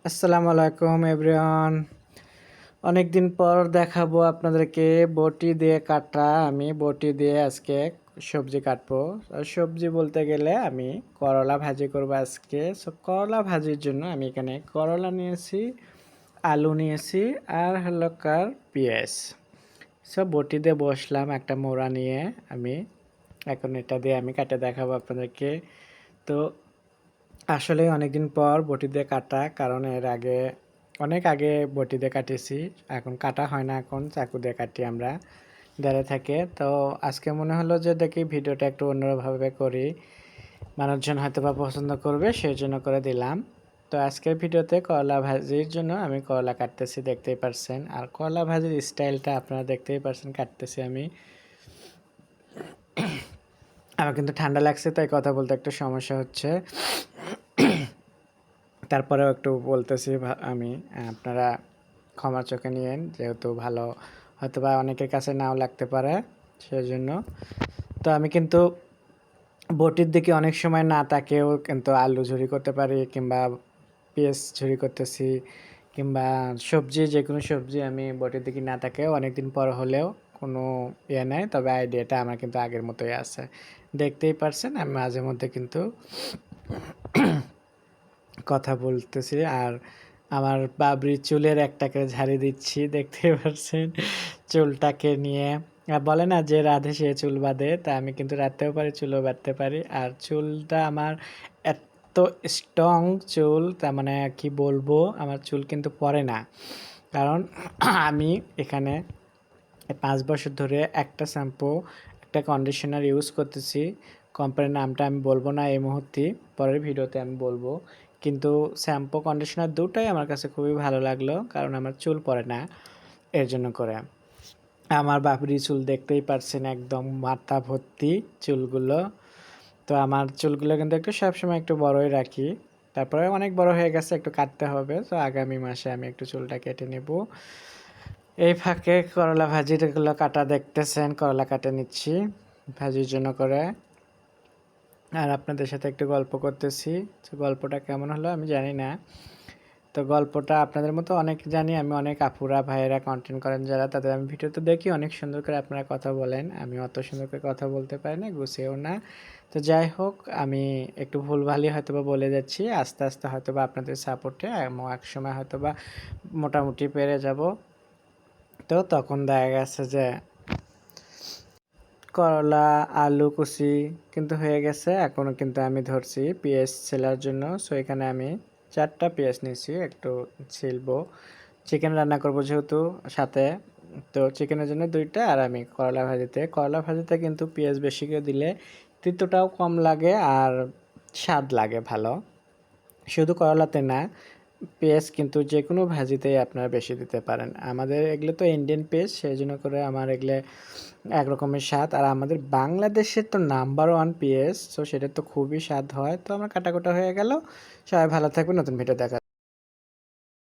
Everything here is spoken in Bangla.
আসসালামু আলাইকুম এভরিওয়ান। অনেক দিন পর দেখাবো আপনাদেরকে বটি দিয়ে কাটা। আমি বটি দিয়ে আজকে সবজি কাটবো। আর সবজি বলতে গেলে আমি করলা ভাজি করবো আজকে। সো করলা ভাজির জন্য আমি এখানে করলা নিয়েছি, আলু নিয়েছি আর হলো পেঁয়াজ। সব বটি দিয়ে বসলাম একটা মোড়া নিয়ে। আমি এখন এটা দিয়ে আমি কাটে দেখাবো আপনাদেরকে। তো আসলে অনেকদিন পর বটি দিয়ে কাটা, কারণ এর আগে অনেক আগে বটি দিয়ে কাটিয়েছি। এখন কাটা হয় না, এখন চাকু দিয়ে কাটি আমরা দাঁড়িয়ে থাকে। তো আজকে মনে হলো যে দেখি ভিডিওটা একটু অন্যভাবে করি, মানুষজন হয়তো বা পছন্দ করবে, সেই জন্য করে দিলাম। তো আজকের ভিডিওতে করলা ভাজির জন্য আমি করলা কাটতেছি, দেখতেই পারছেন। আর করলা ভাজির স্টাইলটা আপনারা দেখতেই পারছেন, কাটতেছি আমি। আমার কিন্তু ঠান্ডা লাগছে, তাই কথা বলতে একটু সমস্যা হচ্ছে। তারপরেও একটু বলতেছি আমি, আপনারা ক্ষমা চোখে নিয়েন, যেহেতু ভালো হয়তো বা অনেকের কাছে নাও লাগতে পারে, সেজন্য। তো আমি কিন্তু বটির দিকে অনেক সময় না তাকেও কিন্তু আলু ঝুরি করতে পারি, কিংবা পেঁয়াজ ঝুরি করতেছি, কিংবা সবজি, যে কোনো সবজি আমি বটির দিকে না তাকেও অনেকদিন পর হলেও কোনো ইয়ে নেই। তবে আইডিয়াটা আমার কিন্তু আগের মতোই আছে, দেখতেই পারছেন। আমি মাঝে মধ্যে কিন্তু কথা বলতেছি। আর আমার বাবরি চুলের একটাকে ঝাড়ি দিচ্ছি, দেখতে পাচ্ছেন চুলটাকে নিয়ে। বলে না যে রাধে সে চুল বাঁধে, তা আমি কিন্তু রাধতেও পারি, চুলও বাঁধতে পারি। আর চুলটা আমার এত স্ট্রং চুল, তার মানে কি বলবো, আমার চুল কিন্তু পড়ে না। কারণ আমি এখানে 5 বছর ধরে একটা শ্যাম্পু, একটা কন্ডিশনার ইউজ করতেছি। কোম্পানির নামটা আমি বলবো না এই মুহূর্তে, পরের ভিডিওতে আমি বলবো। কিন্তু শ্যাম্পু কন্ডিশনার দুটাই আমার কাছে খুবই ভালো লাগলো, কারণ আমার চুল পড়ে না, এর জন্য করে। আমার বাবরি চুল দেখতেই পারছেন, একদম মাথা ভর্তি চুলগুলো। তো আমার চুলগুলো কিন্তু একটু সবসময় একটু বড়ই রাখি। তারপরে অনেক বড় হয়ে গেছে, একটু কাটতে হবে। তো আগামী মাসে আমি একটু চুলটা কেটে নেব। এই ফাঁকে করলা ভাজিগুলো কাটা দেখতেছেন, করলা কাটে নিচ্ছি ভাজির জন্য করে। আর আপনাদের সাথে একটু গল্প করতেছি। তো গল্পটা কেমন হলো আমি জানি না। তো গল্পটা আপনাদের মতো অনেক জানি আমি, অনেক আপুরা ভাইয়েরা কন্টেন্ট করেন যারা, তাদের আমি ভিডিওতে দেখি অনেক সুন্দর করে আপনারা কথা বলেন। আমি অত সুন্দর করে কথা বলতে পারি না, গুছিয়েও না। তো যাই হোক, আমি একটু ভুলভালই হয়তো বা বলে যাচ্ছি। আস্তে আস্তে হয়তো বা আপনাদের সাপোর্টে এক সময় হয়তো বা মোটামুটি পেরে যাব। তো তখন দেখা গেছে যে করলা, আলু কুচি কিন্তু হয়ে গেছে। এখনও কিন্তু আমি ধরছি পেঁয়াজ ছেলার জন্য। সো এখানে আমি 4টা পেঁয়াজ নিয়েছি, একটু ছিলবো। চিকেন রান্না করব যেহেতু সাথে, তো চিকেনের জন্য 2টা। আর আমি করলা ভাজিতে কিন্তু পেঁয়াজ বেশি করে দিলে তিতটাও কম লাগে আর স্বাদ লাগে ভালো। শুধু করলাতে না, পেঁয়াজ কিন্তু যে কোনো ভাজিতেই আপনারা বেশি দিতে পারেন। আমাদের এগুলো তো ইন্ডিয়ান পেঁয়াজ, সেই জন্য করে আমার এগুলো একরকমের স্বাদ। আর আমাদের বাংলাদেশের তো নাম্বার 1 পেঁয়াজ, তো সেটা তো খুবই স্বাদ হয়। তো আমার কাটাকুটা হয়ে গেল। সবাই ভালো থাকবেন, নতুন ভিডিও দেখা।